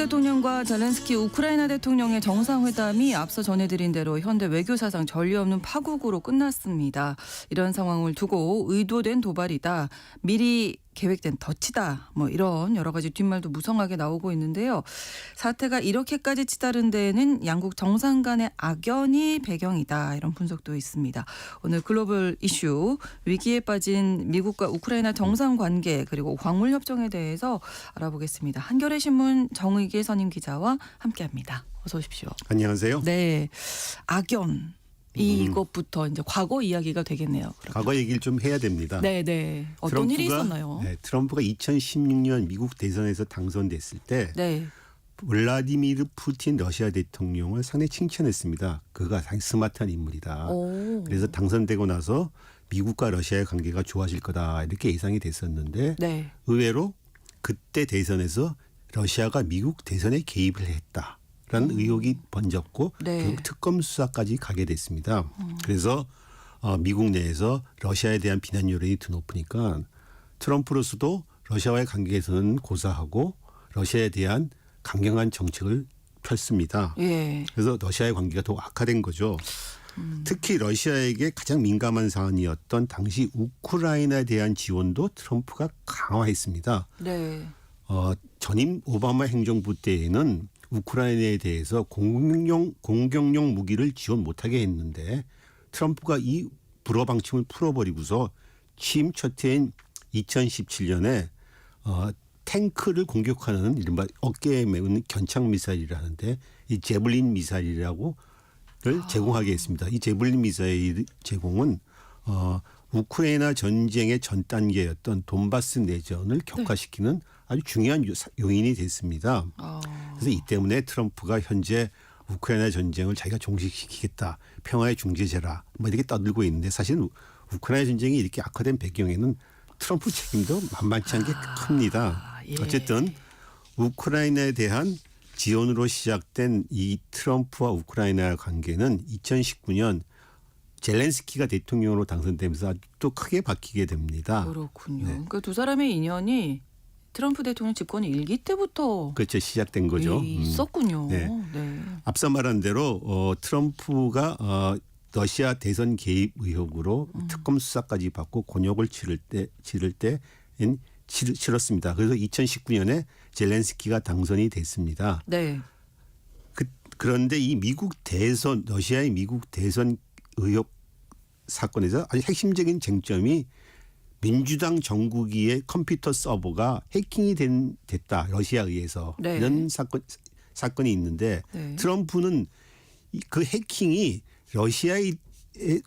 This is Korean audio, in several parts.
대통령과 젤렌스키 우크라이나 대통령의 정상회담이 앞서 전해드린 대로 현대 외교사상 전례 없는 파국으로 끝났습니다. 이런 상황을 두고 의도된 도발이다. 미리 계획된 덫이다. 이런 여러 가지 뒷말도 무성하게 나오고 있는데요. 사태가 이렇게까지 치달은 데에는 양국 정상 간의 악연이 배경이다. 이런 분석도 있습니다. 오늘 글로벌 이슈 위기에 빠진 미국과 우크라이나 정상관계 그리고 광물협정에 대해서 알아보겠습니다. 한겨레 신문 정의계 선임 기자와 함께합니다. 어서 오십시오. 안녕하세요. 네, 악연. 이것부터 이제 과거 이야기가 되겠네요. 그러면. 과거 얘기를 좀 해야 됩니다. 네. 어떤 일이 있었나요? 트럼프가 2016년 미국 대선에서 당선됐을 때 블라디미르 푸틴 러시아 대통령을 상당히 칭찬했습니다. 그가 상당히 스마트한 인물이다. 그래서 당선되고 나서 미국과 러시아의 관계가 좋아질 거다 이렇게 예상이 됐었는데 의외로 그때 대선에서 러시아가 미국 대선에 개입을 했다. 라는 의혹이 번졌고 결국 특검 수사까지 가게 됐습니다. 그래서 미국 내에서 러시아에 대한 비난 여론이 드높으니까 트럼프로서도 러시아와의 관계에서는 고사하고 러시아에 대한 강경한 정책을 폈습니다. 그래서 러시아의 관계가 더 악화된 거죠. 특히 러시아에게 가장 민감한 사안이었던 당시 우크라이나에 대한 지원도 트럼프가 강화했습니다. 전임 오바마 행정부 때에는 우크라이나에 대해서 공격용 무기를 지원 못하게 했는데 트럼프가 이 불어 방침을 풀어버리고서 취임 첫 해인 2017년에 탱크를 공격하는 이른바 어깨에 메운 견착 미사일을 하는데 이 제블린 미사일이라고 제공하게 했습니다. 이 제블린 미사일 제공은 우크라이나 전쟁의 전 단계였던 돈바스 내전을 격화시키는 아주 중요한 요인이 됐습니다. 그래서 이 때문에 트럼프가 현재 우크라이나 전쟁을 자기가 종식시키겠다. 평화의 중재자라 이렇게 떠들고 있는데 사실 우크라이나 전쟁이 이렇게 악화된 배경에는 트럼프 책임도 만만치 않게 큽니다. 어쨌든 우크라이나에 대한 지원으로 시작된 이 트럼프와 우크라이나의 관계는 2019년 젤렌스키가 대통령으로 당선되면서 또 크게 바뀌게 됩니다. 그렇군요. 그러니까 두 사람의 인연이 트럼프 대통령 집권 일기 때부터 그렇죠. 시작된 거죠. 있었군요. 앞서 말한 대로 트럼프가 러시아 대선 개입 의혹으로 특검 수사까지 받고 곤욕을 치를 때엔 치렀습니다. 그래서 2019년에 젤렌스키가 당선이 됐습니다. 그런데 이 러시아의 미국 대선 의혹 사건에서 아주 핵심적인 쟁점이 민주당 정국이의 컴퓨터 서버가 해킹이 됐다. 러시아에 의해서. 이런 사건이 있는데 트럼프는 그 해킹이 러시아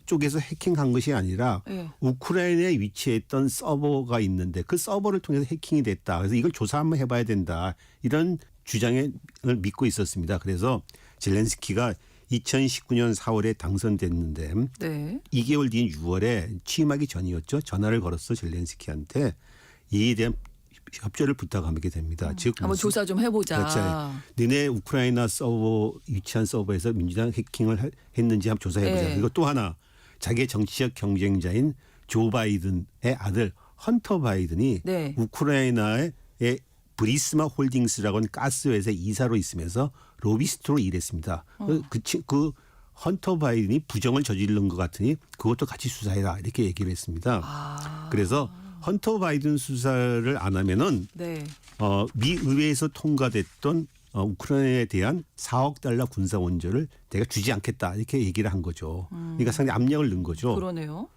쪽에서 해킹한 것이 아니라 우크라이나에 위치했던 서버가 있는데 그 서버를 통해서 해킹이 됐다. 그래서 이걸 조사 한번 해봐야 된다. 이런 주장을 믿고 있었습니다. 그래서 젤렌스키가 2019년 4월에 당선됐는데 2개월 뒤인 6월에 취임하기 전이었죠. 전화를 걸었어 젤렌스키한테 이에 대한 협조를 부탁하게 됩니다. 즉 한번 조사 좀 해보자. 그렇죠. 너네 우크라이나 위치한 서버에서 민주당 해킹을 했는지 한번 조사해보자. 그리고 또 하나 자기의 정치적 경쟁자인 조 바이든의 아들 헌터 바이든이 우크라이나의 브리스마 홀딩스라고 하는 가스회사 이사로 있으면서 로비스트로 일했습니다. 그 헌터 바이든이 부정을 저지른 것 같으니 그것도 같이 수사해라 이렇게 얘기를 했습니다. 그래서 헌터 바이든 수사를 안 하면은 미 의회에서 통과됐던 우크라이나에 대한 4억 달러 군사 원조를 내가 주지 않겠다 이렇게 얘기를 한 거죠. 그러니까 상당히 압력을 넣은 거죠. 그러네요.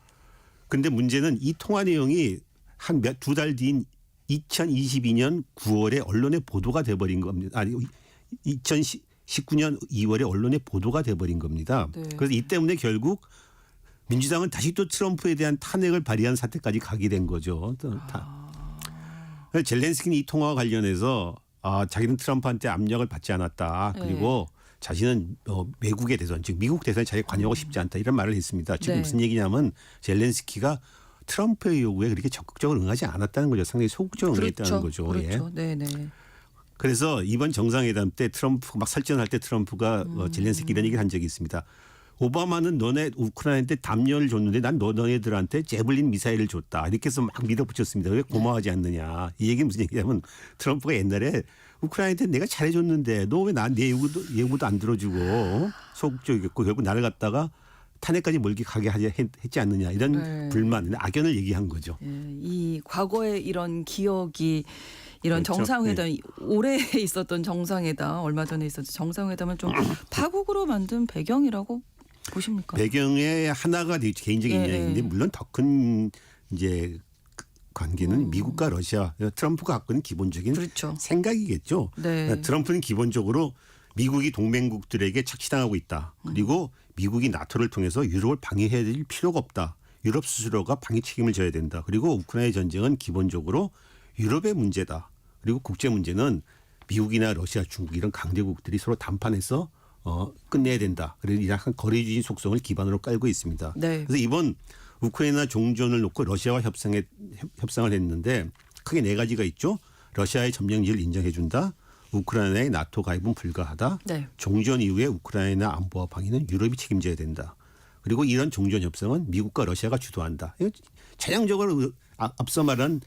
그런데 문제는 이 통화 내용이 한 두 달 뒤인 2022년 9월에 언론에 보도가 돼버린 겁니다. 아니 2019년 2월에 언론에 보도가 돼버린 겁니다. 그래서 이 때문에 결국 민주당은 다시 또 트럼프에 대한 탄핵을 발의한 사태까지 가게 된 거죠. 젤렌스키는 이 통화와 관련해서 자기는 트럼프한테 압력을 받지 않았다. 그리고 자신은 외국의 대선, 즉 미국 대선에 자기가 관여하고 싶지 않다. 이런 말을 했습니다. 지금 무슨 얘기냐면 젤렌스키가 트럼프의 요구에 그렇게 적극적으로 응하지 않았다는 거죠. 상당히 소극적으로 응했다는 거죠. 그래서 이번 정상회담 때 트럼프 막 설전할 때 트럼프가 젤렌스키 이런 얘기를 한 적이 있습니다. 오바마는 너네 우크라이나한테 담요를 줬는데 난 너네들한테 제블린 미사일을 줬다. 이렇게 해서 막 밀어붙였습니다. 왜 고마워하지 않느냐. 이 얘기는 무슨 얘기냐면 트럼프가 옛날에 우크라이나한테 내가 잘해줬는데 너 왜 내 예고도 안 들어주고 소극적이었고 결국 나를 갖다가 탄핵까지 몰기 가게 했지 않느냐 이런 네. 불만, 악연을 얘기한 거죠. 예, 이 과거의 이런 기억이 이런 그렇죠. 정상회담 올해 있었던 정상회담 얼마 전에 있었던 정상회담을 좀 파국으로 만든 배경이라고 보십니까? 배경의 하나가 개인적인 예, 인연인데 물론 더 큰 이제 관계는 미국과 러시아, 트럼프가 갖고 있는 기본적인 그렇죠. 생각이겠죠. 네. 트럼프는 기본적으로 미국이 동맹국들에게 착취당하고 있다. 그리고 미국이 나토를 통해서 유럽을 방해해야 될 필요가 없다. 유럽 스스로가 방해 책임을 져야 된다. 그리고 우크라이나 전쟁은 기본적으로 유럽의 문제다. 그리고 국제 문제는 미국이나 러시아, 중국 이런 강대국들이 서로 담판해서 끝내야 된다. 그래서 약간 거래주의 속성을 기반으로 깔고 있습니다. 네. 그래서 이번 우크라이나 종전을 놓고 러시아와 협상을 했는데 크게 네 가지가 있죠. 러시아의 점령지를 인정해 준다. 우크라이나의 나토 가입은 불가하다. 네. 종전 이후에 우크라이나 안보와 방위는 유럽이 책임져야 된다. 그리고 이런 종전 협상은 미국과 러시아가 주도한다. 전형적으로 앞서 말한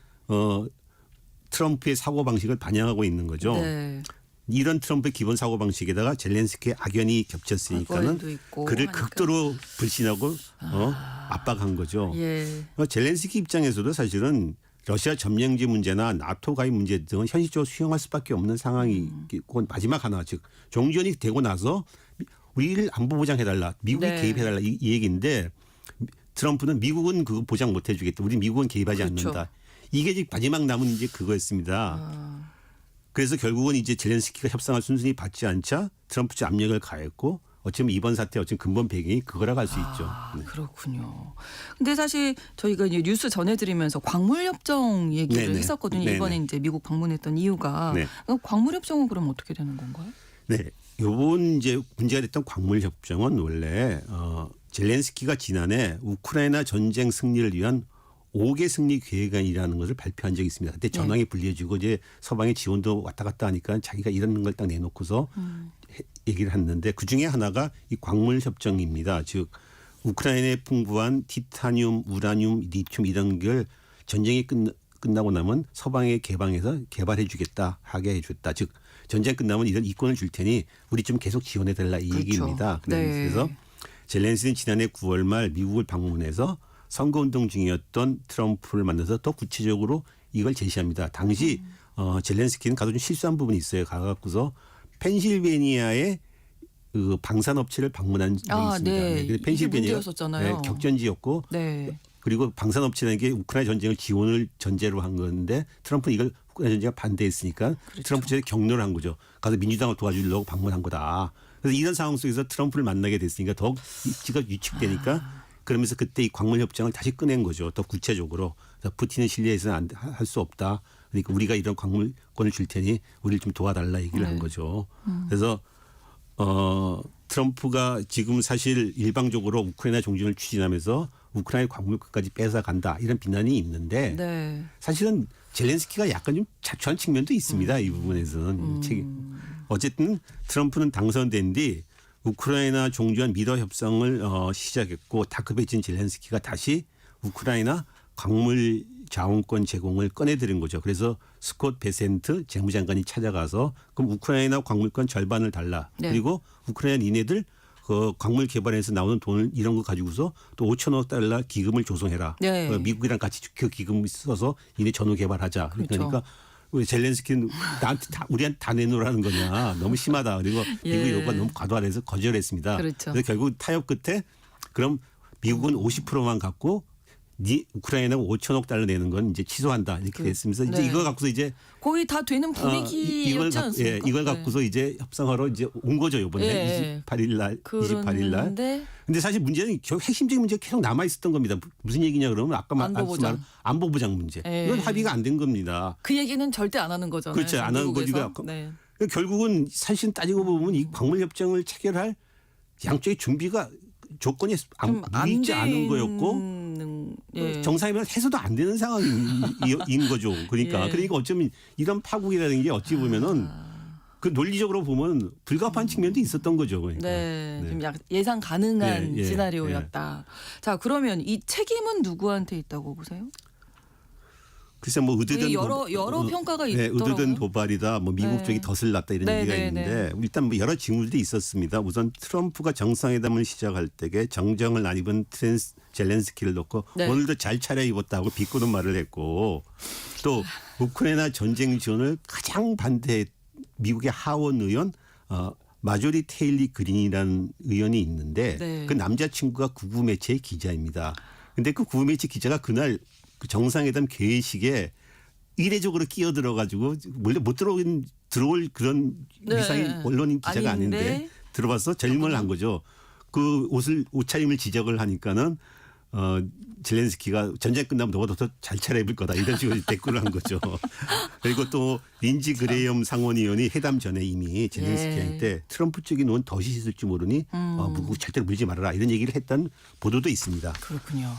트럼프의 사고 방식을 반영하고 있는 거죠. 네. 이런 트럼프의 기본 사고 방식에다가 젤렌스키의 악연이 겹쳤으니까는 그를 하니까. 극도로 불신하고 압박한 거죠. 예. 젤렌스키 입장에서도 사실은 러시아 점령지 문제나 나토 가입 문제 등은 현실적으로 수용할 수밖에 없는 상황이고 마지막 하나 즉 종전이 되고 나서 우리를 안보 보장해달라, 미국이 네. 개입해달라 이 얘기인데 트럼프는 미국은 그거 보장 못 해주겠다, 우리 미국은 개입하지 그렇죠. 않는다. 이게 이제 마지막 남은 이제 그거였습니다. 그래서 결국은 이제 젤렌스키가 협상을 순순히 받지 않자 트럼프 측 압력을 가했고 어쩌면 이번 사태 어쩌면 근본 배경이 그거라고 할 수 있죠. 네. 그렇군요. 근데 사실 저희가 이제 뉴스 전해드리면서 광물협정 얘기를 네네. 했었거든요. 네네. 이번에 이제 미국 방문했던 이유가 네. 광물협정은 그럼 어떻게 되는 건가요? 네, 요번 이제 문제가 됐던 광물 협정은 원래 젤렌스키가 지난해 우크라이나 전쟁 승리를 위한 5개 승리 계획안이라는 것을 발표한 적이 있습니다. 그때 전황이 불리해지고 이제 서방의 지원도 왔다 갔다 하니까 자기가 이런 걸 딱 내놓고서 얘기를 했는데 그 중에 하나가 이 광물 협정입니다. 즉 우크라이나에 풍부한 티타늄, 우라늄, 리튬 이런 걸 전쟁이 끝나고 나면 서방에 개방해서 개발해 주겠다, 하게 해 줬다. 즉 전쟁 끝나면 이런 이권을 줄 테니 우리 좀 계속 지원해 달라 이 그렇죠. 얘기입니다. 그래서 네. 젤렌스키는 지난해 9월 말 미국을 방문해서 선거운동 중이었던 트럼프를 만나서 더 구체적으로 이걸 제시합니다. 당시 젤렌스키는 가도 좀 실수한 부분이 있어요. 가갖고서 펜실베니아의 그 방산업체를 방문한 적이 있습니다. 네. 네. 펜실베니아가 문제였었잖아요. 격전지였고 네. 그리고 방산업체라는 게 우크라이나 전쟁을 지원을 전제로 한 건데 트럼프는 이걸 우크라이나 전쟁을 반대했으니까 그렇죠. 트럼프 측에 격려를 한 거죠. 가서 민주당을 도와주려고 방문한 거다. 그래서 이런 상황 속에서 트럼프를 만나게 됐으니까 더욱 입지가 위축되니까 그러면서 그때 이 광물 협정을 다시 꺼낸 거죠. 더 구체적으로. 푸틴을 신뢰해서는 할 수 없다. 그러니까 우리가 이런 광물권을 줄 테니 우리를 좀 도와달라 얘기를 한 거죠. 그래서 트럼프가 지금 사실 일방적으로 우크라이나 종전을 추진하면서 우크라이나 광물권까지 뺏어간다 이런 비난이 있는데 네. 사실은 젤렌스키가 약간 좀 자초한 측면도 있습니다. 이 부분에서는. 어쨌든 트럼프는 당선된 뒤 우크라이나 종전 미러 협상을 시작했고 다급해진 젤렌스키가 다시 우크라이나 광물 자원권 제공을 꺼내들인 거죠. 그래서 스콧 베센트 재무장관이 찾아가서 그럼 우크라이나 광물권 절반을 달라. 네. 그리고 우크라이나 니네들 그 광물 개발에서 나오는 돈을 이런 거 가지고서 또 5천억 달러 기금을 조성해라. 네. 미국이랑 같이 그 기금을 써서 니네 전후 개발하자. 그렇죠. 그러니까 우리 젤렌스키는 우리한테 다 내놓으라는 거냐. 너무 심하다. 그리고 미국이 요구가 너무 과도하해서 거절했습니다. 그렇죠. 그래서 결국 타협 끝에 그럼 미국은 50%만 갖고 우크라이나가 5천억 달러 내는 건 이제 취소한다. 이렇게 됐으면서 이제 네. 이걸 갖고서 이제 거의 다 되는 분위기였지 않습니까? 이걸 갖고서 이제 협상하러 이제 온 거죠. 이번에 28일 날, 28일 날. 근데 사실 문제는 핵심적인 문제가 계속 남아 있었던 겁니다. 무슨 얘기냐 그러면 아까 말한 안보보장 문제. 이건 합의가 안 된 겁니다. 그 얘기는 절대 안 하는 거잖아요. 그렇죠. 안 하는 거니까. 네. 결국은 사실 따지고 보면 이 광물 협정을 체결할 양쪽의 준비가 조건이 무의지 않은 거였고 예. 정상이면 해서도 안 되는 상황인 거죠. 그러니까 예. 그러니까 어쩌면 이런 파국이라는 게 어찌 보면은 그 논리적으로 보면 불가피한 측면도 있었던 거죠. 그러니까. 네, 좀 예상 가능한 시나리오였다. 자, 그러면 이 책임은 누구한테 있다고 보세요? 글쎄 뭐 의도된 여러 평가가 네, 있더라고요. 의도된 도발이다. 뭐 미국 네. 쪽이 덫을 놨다 이런 네, 얘기가 네, 있는데 일단 뭐 여러 징후들이 있었습니다. 우선 트럼프가 정상회담을 시작할 때에 정정을 안 입은 젤렌스키를 놓고 네. 오늘도 잘 차려입었다고 비꼬는 말을 했고 또 우크라이나 전쟁 지원을 가장 반대해 미국의 하원 의원 마조리 테일리 그린이라는 의원이 있는데 네. 그 남자친구가 구구 매체의 기자입니다. 근데 그 구구 매체 기자가 그날 그 정상회담 개회식에 이례적으로 끼어들어 가지고 원래 못 들어올 그런 네. 위상의 언론인 기자가 아닌데 들어와서 절임을 한 거죠. 그 옷차림을 지적을 하니까는 젤렌스키가 전쟁 끝나면 너보다 더 잘 차려입을 거다 이런 식으로 댓글을 한 거죠. 그리고 또 린지 그레이엄 상원의원이 회담 전에 이미 젤렌스키한테 트럼프 쪽이 놓은 덫이 있을지 모르니 절대로 물지 말아라 이런 얘기를 했다는 보도도 있습니다. 그렇군요.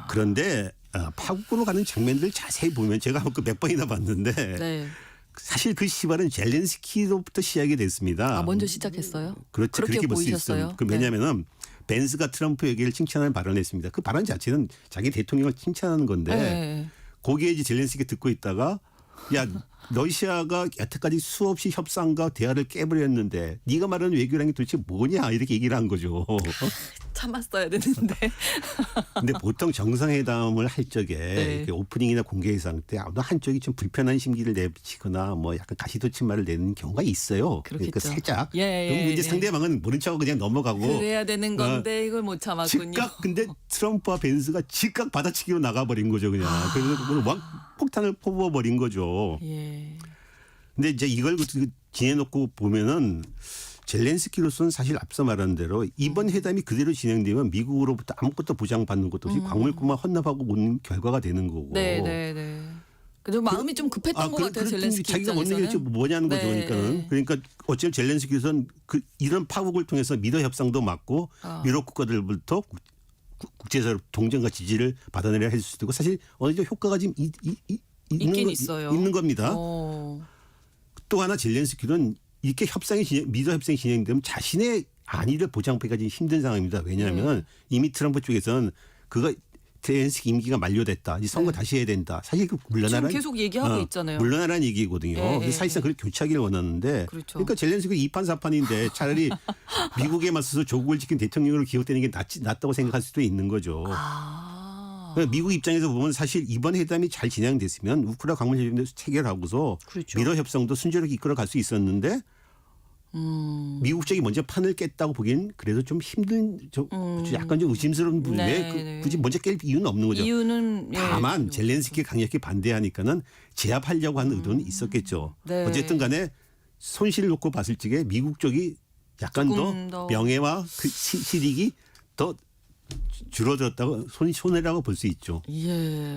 그런데 파국으로 가는 장면들 자세히 보면 제가 그 몇 번이나 봤는데 네. 사실 그 시발은 젤렌스키로부터 시작이 됐습니다. 먼저 시작했어요? 그렇죠. 그렇게 볼 수 보이셨어요? 있어요. 왜냐하면 벤스가 트럼프에게 칭찬을 발언했습니다. 그 발언 자체는 자기 대통령을 칭찬하는 건데 네. 거기에 이제 젤렌스키가 듣고 있다가 야 러시아가 여태까지 수없이 협상과 대화를 깨버렸는데 네가 말하는 외교라는 게 도대체 뭐냐 이렇게 얘기를 한 거죠. 참았어야 되는데. 근데 보통 정상회담을 할 적에 네. 이렇게 오프닝이나 공개회상 때 어느 한쪽이 좀 불편한 심기를 내비치거나 뭐 약간 가시돋침말을 내는 경우가 있어요. 그렇겠죠. 그러니까 살짝. 예, 그럼 이제 예. 상대방은 모른 척하고 그냥 넘어가고. 그래야 되는 건데 이걸 못 참았군요. 즉각 근데 트럼프와 벤스가 즉각 받아치기로 나가버린 거죠 그냥. 그래서 그걸 폭탄을 퍼부어버린 거죠. 예. 근데 이제 이걸 지내놓고 보면은 젤렌스키로서는 사실 앞서 말한 대로 이번 회담이 그대로 진행되면 미국으로부터 아무것도 보장받는 것도 없이 광물구만 헌납하고 오는 결과가 되는 거고. 네. 그래도 마음이 좀 급했던 것 같아요. 젤렌스키 자기가 원하는 게 입장에서는. 뭐냐는 거죠. 네. 그러니까 어쨌든 젤렌스키에서는 이런 파국을 통해서 미러 협상도 막고 유럽 국가들부터 국제사회 동정과 지지를 받아내려 할 수도 있고 사실 어느 정도 효과가 지금 있어요. 있는 겁니다. 또 하나 젤렌스키는 이렇게 미러 협상이 진행되면 자신의 안위를 보장하기가 좀 힘든 상황입니다. 왜냐하면 이미 트럼프 쪽에서는 젤렌스키 임기가 만료됐다. 이제 선거 다시 해야 된다. 사실 그 물러나라는 지금 계속 얘기하고 있잖아요. 물러나라는 얘기거든요. 사실상 그렇게 교착기를 원하는데 그렇죠. 그러니까 젤렌스키가 이판사판인데 차라리 미국에 맞서서 조국을 지킨 대통령으로 기억되는 게 낫다고 생각할 수도 있는 거죠. 그러니까 미국 입장에서 보면 사실 이번 회담이 잘 진행됐으면 우크라이나 광물 협정도 체결하고서 그렇죠. 미러 협상도 순조롭게 이끌어갈 수 있었는데 미국 쪽이 먼저 판을 깼다고 보기엔 그래도 좀 힘든 약간 좀 의심스러운 부분에 굳이 먼저 깰 이유는 없는 거죠. 이유는 다만 젤렌스키 강력히 반대하니까는 제압하려고 하는 의도는 있었겠죠. 네. 어쨌든 간에 손실을 놓고 봤을 적에 미국 쪽이 약간 더 명예와 그 실익이 더 줄어들었다고 손해라고 볼 수 있죠. 예.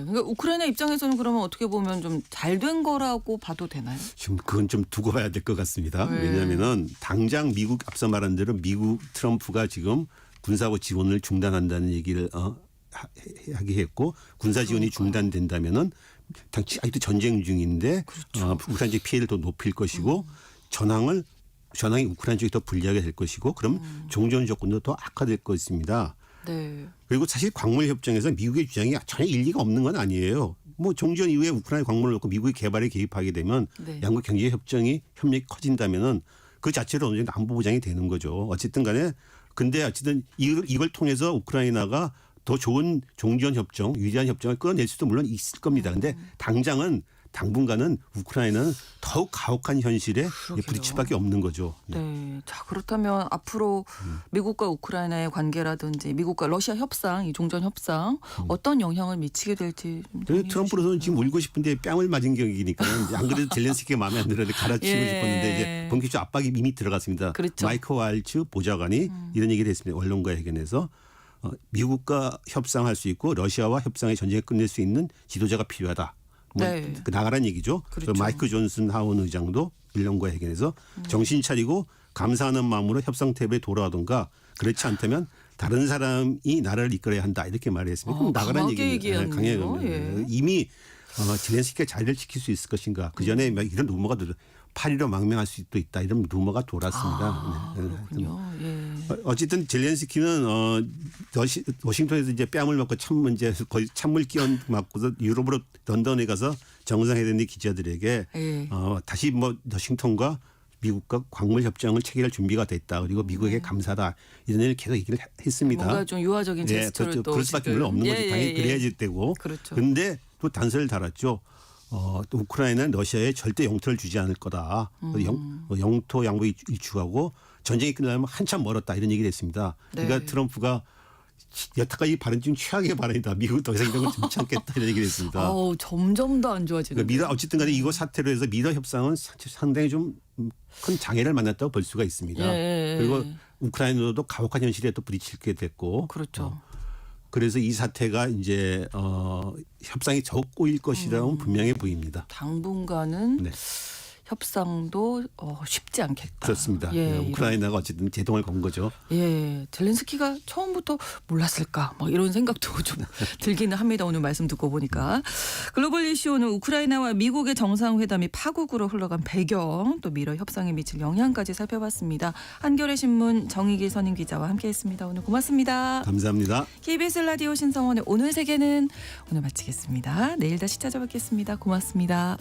그러니까 우크라이나 입장에서는 그러면 어떻게 보면 좀 잘 된 거라고 봐도 되나요? 지금 그건 좀 두고 봐야 될 것 같습니다. 왜냐하면은 당장 미국 앞서 말한 대로 미국 트럼프가 지금 군사고 지원을 중단한다는 얘기를 하게 했고 군사 지원이 중단된다면은 아직도 전쟁 중인데 우크라이나 쪽 피해를 더 높일 것이고 전황이 우크라이나 쪽이 더 불리하게 될 것이고 그럼 종전 조건도 더 악화될 것입니다. 네. 그리고 사실 광물 협정에서 미국의 주장이 전혀 일리가 없는 건 아니에요. 뭐 종전 이후에 우크라이나 광물을 놓고 미국의 개발에 개입하게 되면 양국 경제 협력이 커진다면은 그 자체로 어느 정도 안보 보장이 되는 거죠. 어쨌든 간에 근데 어쨌든 이걸 통해서 우크라이나가 더 좋은 종전 협정, 유리한 협정을 끌어낼 수도 물론 있을 겁니다. 근데 당분간은 우크라이나는 더욱 가혹한 현실에 부딪힐 수밖에 없는 거죠. 네. 자, 그렇다면 앞으로 미국과 우크라이나의 관계라든지 미국과 러시아 협상, 이 종전 협상 어떤 영향을 미치게 될지 트럼프로서는 지금 울고 싶은데 뺨을 맞은 격이니까 안 그래도 젤렌스키가 마음에 안 들었는데 갈아치우고 싶었는데 이제 본격적으로 압박이 이미 들어갔습니다. 그렇죠. 마이크 왈츠 보좌관이 이런 얘기를 했습니다. 언론과 회견에서 미국과 협상할 수 있고 러시아와 협상의 전쟁을 끝낼 수 있는 지도자가 필요하다. 나가란 얘기죠. 그렇죠. 마이크 존슨 하원 의장도 언론과 회견에서 정신 차리고 감사하는 마음으로 협상 테이블에 돌아오던가 그렇지 않다면 다른 사람이 나라를 이끌어야 한다 이렇게 말했습니다. 그럼 나가란 얘기예요. 강하게 이미 젤렌스키가 자리를 지킬 수 있을 것인가. 그 전에 이런 루머가 파리로 망명할 수도 있다 이런 루머가 돌았습니다. 그렇군요. 예. 어쨌든 젤렌스키는 워싱턴에서 이제 뺨을 맞고 거의 찬물 끼얹 맞고서 유럽으로 런던에 가서 정상회담의 기자들에게 다시 워싱턴과 미국과 광물 협정을 체결할 준비가 됐다. 그리고 미국에게 감사다. 이런 얘기를 계속 얘기를 했습니다. 뭔가 좀 유화적인 제스처를 또 그럴 수밖에 없는 거지. 당연히 그래야지 되고. 그렇죠. 그런데 또 단서를 달았죠. 또 우크라이나는 러시아에 절대 영토를 주지 않을 거다. 영토 양보 일축하고 전쟁이 끝나면 한참 멀었다. 이런 얘기를 했습니다. 그러니까 트럼프가 여태까지 발언 중 최악의 발언이다. 미국은 더 이상 이런 걸 못 참겠다. 이런 얘기를 했습니다. 점점 더 안 좋아지는. 그러니까 어쨌든 간에 이거 사태로 해서 미러 협상은 상당히 좀 큰 장애를 만났다고 볼 수가 있습니다. 그리고 우크라이나도 가혹한 현실에 또 부딪히게 됐고. 그렇죠. 그래서 이 사태가 이제 협상이 더 꼬일 것이라고 분명해 보입니다. 당분간은 협상도 쉽지 않겠다. 그렇습니다. 우크라이나가 어쨌든 제동을 건 거죠. 젤렌스키가 처음부터 몰랐을까 막 이런 생각도 좀 들기는 합니다. 오늘 말씀 듣고 보니까. 글로벌 이슈는 우크라이나와 미국의 정상회담이 파국으로 흘러간 배경, 또 미러 협상에 미칠 영향까지 살펴봤습니다. 한겨레 신문 정익일 선임 기자와 함께했습니다. 오늘 고맙습니다. 감사합니다. KBS 라디오 신성원의 오늘 세계는 오늘 마치겠습니다. 내일 다시 찾아뵙겠습니다. 고맙습니다.